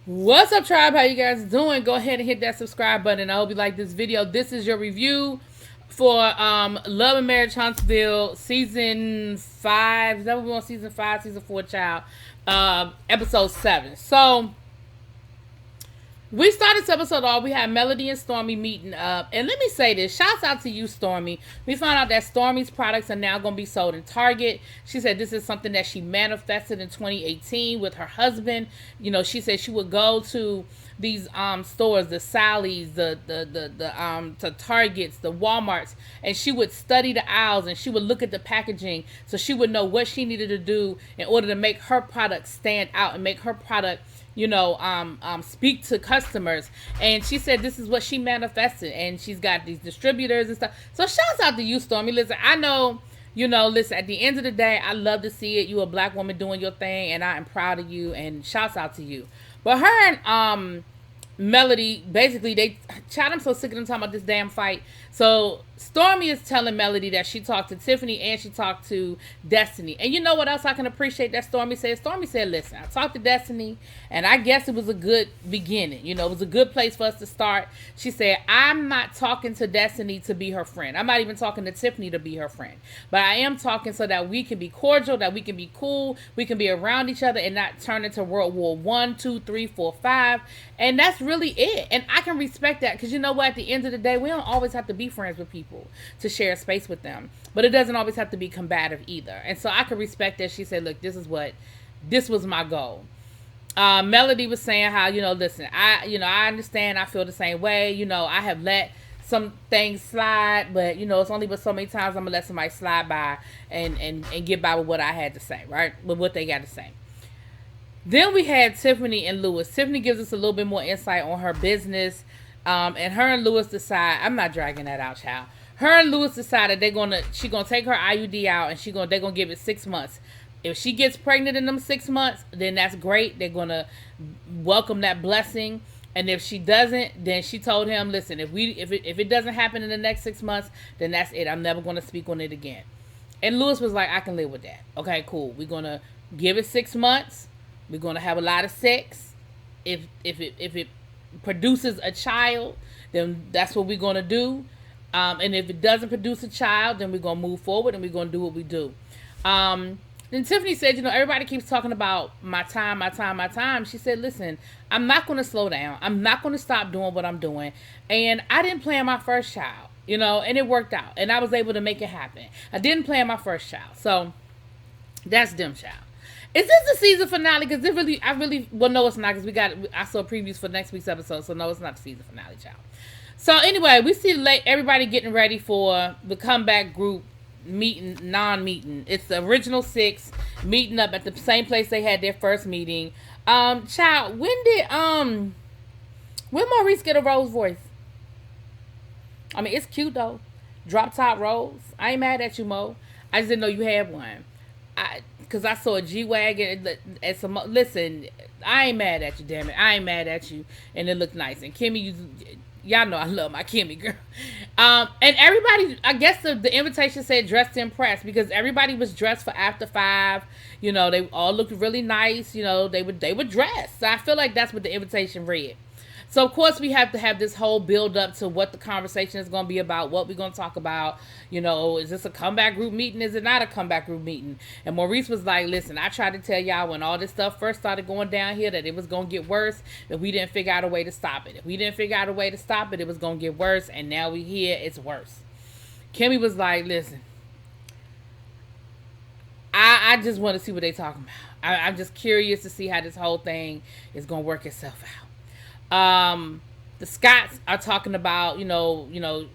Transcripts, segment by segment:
What's up, tribe? How you guys doing? Go ahead and hit that subscribe button. I hope you like this video. This is your review for Love and Marriage Huntsville season 5. Is that what we're on? Season 5, season 4, child. Episode 7. So we started this episode off. We had Melody and Stormy meeting up. And let me say this. Shouts out to you, Stormy. We found out that Stormy's products are now going to be sold in Target. She said this is something that she manifested in 2018 with her husband. You know, she said she would go to these stores, the Sally's, the Targets, the Walmarts, and she would study the aisles and she would look at the packaging so she would know what she needed to do in order to make her product stand out and make her product, you know, speak to customers. And she said this is what she manifested, and she's got these distributors and stuff. So shouts out to you, Stormy. Listen, I know, you know, listen, at the end of the day, I love to see it. You a black woman doing your thing, and I am proud of you, and shouts out to you. But her and Melody, basically, I'm so sick of them talking about this damn fight. So Stormy is telling Melody that she talked to Tiffany and she talked to Destiny. And you know what else I can appreciate that Stormy said? Stormy said, listen, I talked to Destiny, and I guess it was a good beginning. You know, it was a good place for us to start. She said, I'm not talking to Destiny to be her friend. I'm not even talking to Tiffany to be her friend. But I am talking so that we can be cordial, that we can be cool, we can be around each other and not turn into World War 1, 2, 3, 4, 5. And that's really it. And I can respect that because you know what? At the end of the day, we don't always have to be friends with people to share space with them. But it doesn't always have to be combative either. And so I can respect that. She said, look, this was my goal. Melody was saying how, you know, listen, I understand. I feel the same way. You know, I have let some things slide, but you know, it's only but so many times I'm gonna let somebody slide by and get by with what I had to say, right? With what they got to say. Then we had Tiffany and Lewis. Tiffany gives us a little bit more insight on her business. And her and Lewis decide, I'm not dragging that out, child. Her and Lewis decided she's gonna take her IUD out and they're gonna give it 6 months. If she gets pregnant in them 6 months, then that's great. They're gonna welcome that blessing. And if she doesn't, then she told him, listen, if it doesn't happen in the next 6 months, then that's it. I'm never gonna speak on it again. And Lewis was like, I can live with that. Okay, cool. We're gonna give it 6 months. We're gonna have a lot of sex. If it produces a child, then that's what we're gonna do. And if it doesn't produce a child, then we're gonna move forward and we're gonna do what we do. Then Tiffany said, you know, everybody keeps talking about my time. She said, listen, I'm not gonna slow down. I'm not gonna stop doing what I'm doing. And I didn't plan my first child, you know, and it worked out, and I was able to make it happen. I didn't plan my first child, so that's them, child. Is this the season finale? Because no, it's not. Because I saw previews for next week's episode, so no, it's not the season finale, child. So anyway, we see everybody getting ready for the comeback group non-meeting. It's the original 6 meeting up at the same place they had their first meeting. Child, when Maurice get a Rose voice? I mean, it's cute though. Drop top Rose. I ain't mad at you, Mo. I just didn't know you had one. Because I saw a G-Wagon and some. Listen, I ain't mad at you, damn it. I ain't mad at you. And it looked nice. And Kimmy, y'all know I love my Kimmy girl. And everybody, I guess the invitation said dressed to impress because everybody was dressed for after 5. You know, they all looked really nice. You know, they were dressed. So I feel like that's what the invitation read. So, of course, we have to have this whole build up to what the conversation is going to be about, what we're going to talk about. You know, is this a comeback group meeting? Is it not a comeback group meeting? And Maurice was like, listen, I tried to tell y'all when all this stuff first started going down here that it was going to get worse, that we didn't figure out a way to stop it. If we didn't figure out a way to stop it, it was going to get worse. And now we here, it's worse. Kimmy was like, listen, I just want to see what they're talking about. I'm just curious to see how this whole thing is going to work itself out. The Scotts are talking about, you know,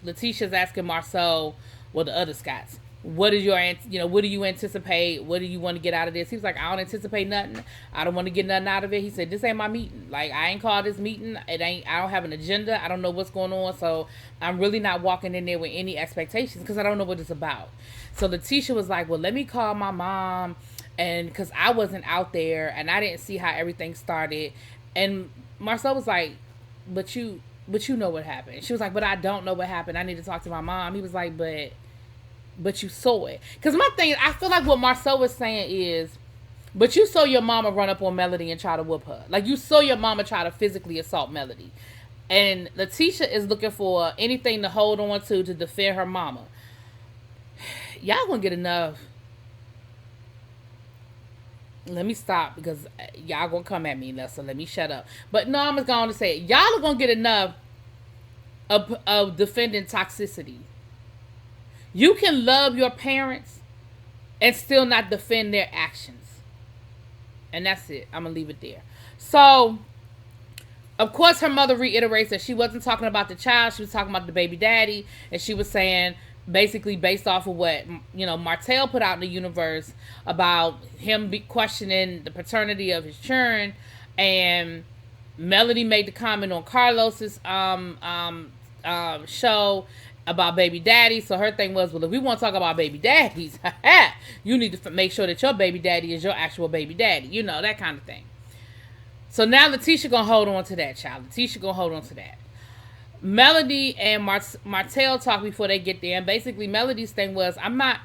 Letitia's asking Marcel, well, the other Scotts, what do you anticipate? What do you want to get out of this? He was like, I don't anticipate nothing. I don't want to get nothing out of it. He said, this ain't my meeting. Like, I ain't called this meeting. I don't have an agenda. I don't know what's going on. So I'm really not walking in there with any expectations because I don't know what it's about. So Letitia was like, well, let me call my mom. And because I wasn't out there and I didn't see how everything started. And Marcel was like, but you know what happened. She was like, but I don't know what happened. I need to talk to my mom. He was like, but you saw it. Because my thing, I feel like what Marcel was saying is, But you saw your mama run up on Melody and try to whoop her. Like, you saw your mama try to physically assault Melody. And Letitia is looking for anything to hold on to defend her mama. Y'all gonna get enough. Let me stop because y'all gonna come at me, so let me shut up. But no, I'm just going to say it. Y'all are gonna get enough of defending toxicity. You can love your parents and still not defend their actions. And that's it. I'm going to leave it there. So, of course, her mother reiterates that she wasn't talking about the child. She was talking about the baby daddy. And she was saying, basically based off of what, Martell put out in the universe about him questioning the paternity of his children. And Melody made the comment on Carlos's show about baby daddy. So her thing was, well, if we want to talk about baby daddies, you need to make sure that your baby daddy is your actual baby daddy. That kind of thing. So now Letitia gonna hold on to that, child. Letitia gonna hold on to that. Melody and Martell talk before they get there, and basically Melody's thing was, I'm not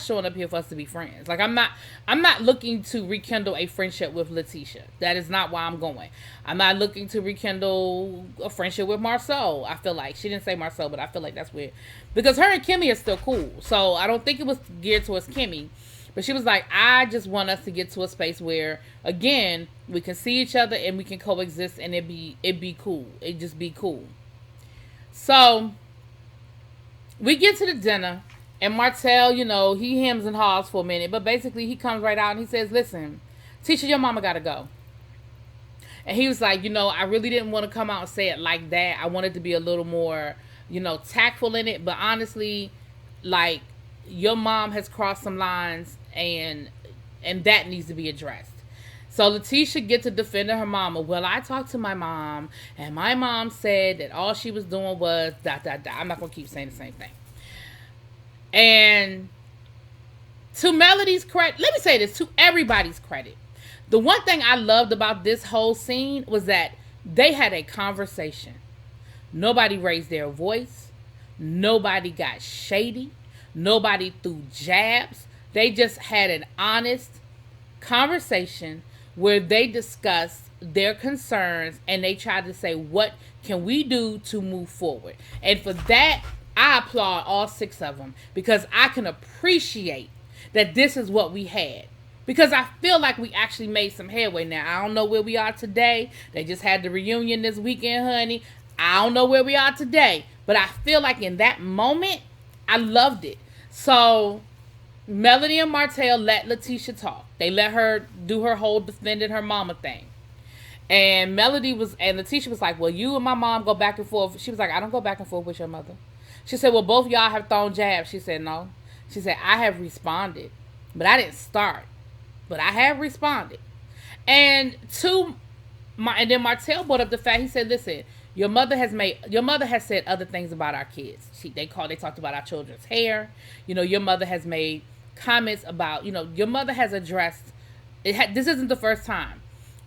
showing up here for us to be friends. Like, I'm not looking to rekindle a friendship with Letitia. That is not why I'm going. I'm not looking to rekindle a friendship with Marceau. I feel like, she didn't say Marceau, but I feel like that's weird. Because her and Kimmy are still cool. So I don't think it was geared towards Kimmy. But she was like, I just want us to get to a space where, again, we can see each other and we can coexist and it be cool. It just be cool. So we get to the dinner. And Martell, he hems and haws for a minute. But basically, he comes right out and he says, listen, Tisha, your mama got to go. And he was like, I really didn't want to come out and say it like that. I wanted to be a little more, tactful in it. But honestly, like, your mom has crossed some lines and that needs to be addressed. So Letitia gets to defend her mama. Well, I talked to my mom and my mom said that all she was doing was ... I'm not going to keep saying the same thing. And to Melody's credit, let me say this, to everybody's credit, the one thing I loved about this whole scene was that they had a conversation. Nobody raised their voice. Nobody got shady. Nobody threw jabs. They just had an honest conversation where they discussed their concerns and they tried to say, what can we do to move forward? And for that, I applaud all 6 of them because I can appreciate that this is what we had. Because I feel like we actually made some headway now. I don't know where we are today. They just had the reunion this weekend, honey. I don't know where we are today. But I feel like in that moment, I loved it. So Melody and Martell let Letitia talk. They let her do her whole defending her mama thing. And Letitia was like, well, you and my mom go back and forth. She was like, I don't go back and forth with your mother. She said, well, both y'all have thrown jabs. She said, no. She said, I have responded. But I didn't start. But I have responded. And then Martell brought up the fact, he said, listen, your mother has said other things about our kids. They talked about our children's hair. Your mother has made comments about, your mother has addressed, this isn't the first time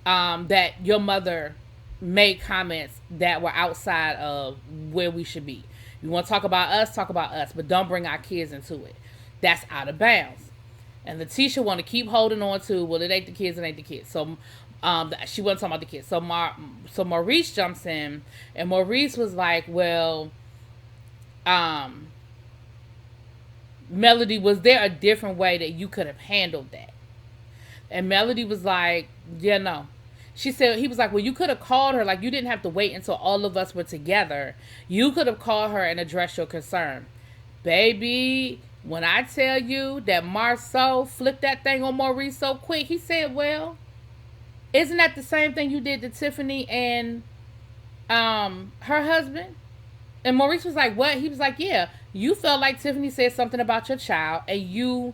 that your mother made comments that were outside of where we should be. You want to talk about us, but don't bring our kids into it. That's out of bounds. And Letitia want to keep holding on to, well, it ain't the kids. So she wasn't talking about the kids. So Maurice jumps in, and Maurice was like, well, Melody, was there a different way that you could have handled that? And Melody was like, yeah, no. He was like, well, you could have called her. Like, you didn't have to wait until all of us were together. You could have called her and addressed your concern. Baby, when I tell you that Marceau flipped that thing on Maurice so quick, he said, well, isn't that the same thing you did to Tiffany and her husband? And Maurice was like, what? He was like, yeah, you felt like Tiffany said something about your child and you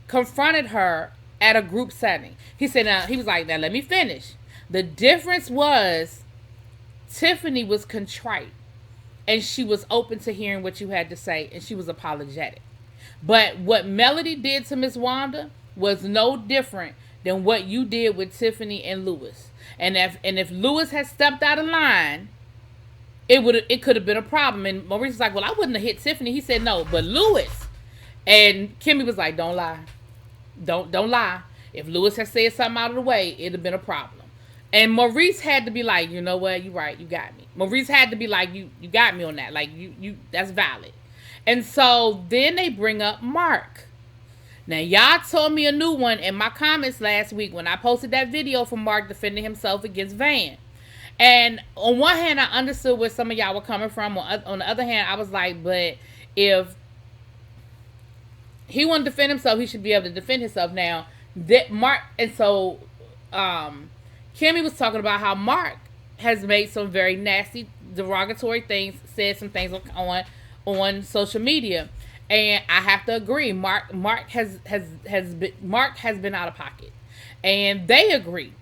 confronted her at a group setting. He was like, now let me finish. The difference was Tiffany was contrite and she was open to hearing what you had to say and she was apologetic. But what Melody did to Miss Wanda was no different than what you did with Tiffany and Lewis. And if Lewis had stepped out of line, it could have been a problem. And Maurice was like, well, I wouldn't have hit Tiffany. He said, no, but Lewis. And Kimmy was like, don't lie. Don't lie. If Lewis had said something out of the way, it'd have been a problem. And Maurice had to be like, you know what, you're right, you got me. Maurice had to be like, you got me on that. Like, you that's valid. And so then they bring up Mark. Now, y'all told me a new one in my comments last week when I posted that video from Mark defending himself against Van. And on one hand, I understood where some of y'all were coming from. On the other hand, I was like, but if he wanted to defend himself, he should be able to defend himself. Now, that Mark, and so Kimmy was talking about how Mark has made some very nasty, derogatory things, said some things on social media. And I have to agree, Mark has been out of pocket, and they agree.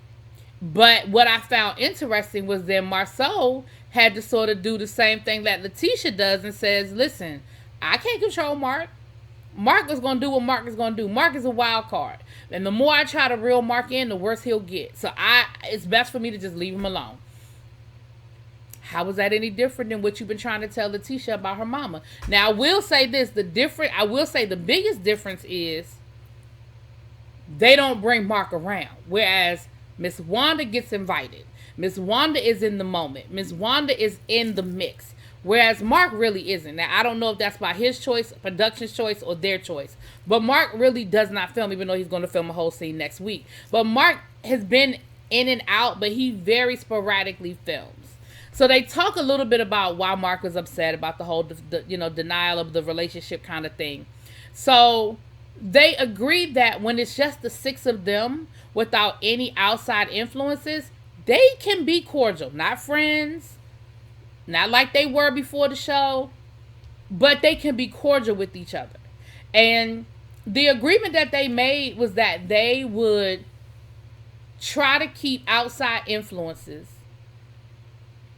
But what I found interesting was that Marceau had to sort of do the same thing that Letitia does and says, "Listen, I can't control Mark. Mark is going to do what Mark is going to do. Mark is a wild card, and the more I try to reel Mark in, the worse he'll get. So it's best for me to just leave him alone." How was that any different than what you've been trying to tell Letitia about her mama? Now, I will say this. The biggest difference is they don't bring Mark around. Whereas Miss Wanda gets invited. Miss Wanda is in the moment. Miss Wanda is in the mix. Whereas Mark really isn't. Now, I don't know if that's by his choice, production's choice, or their choice. But Mark really does not film, even though he's going to film a whole scene next week. But Mark has been in and out, but he very sporadically films. So they talk a little bit about why Mark was upset about the whole, denial of the relationship kind of thing. So they agreed that when it's just the six of them without any outside influences, they can be cordial. Not friends, not like they were before the show, but they can be cordial with each other. And the agreement that they made was that they would try to keep outside influences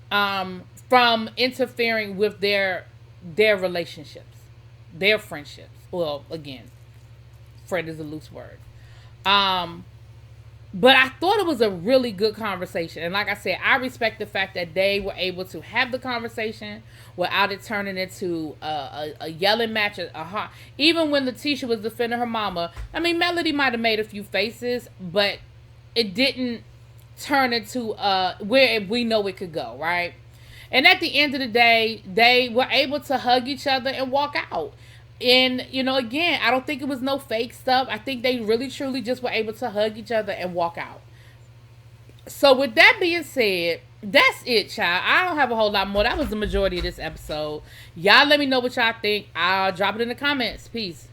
from interfering with their relationships, their friendships. Well, again, friend is a loose word. But I thought it was a really good conversation. And like I said, I respect the fact that they were able to have the conversation without it turning into a yelling match. Even when Letitia was defending her mama, I mean, Melody might have made a few faces, but it didn't turn into where we know it could go, right? And at the end of the day, they were able to hug each other and walk out. And, again, I don't think it was no fake stuff. I think they really, truly just were able to hug each other and walk out. So with that being said, that's it, child. I don't have a whole lot more. That was the majority of this episode. Y'all let me know what y'all think. I'll drop it in the comments. Peace.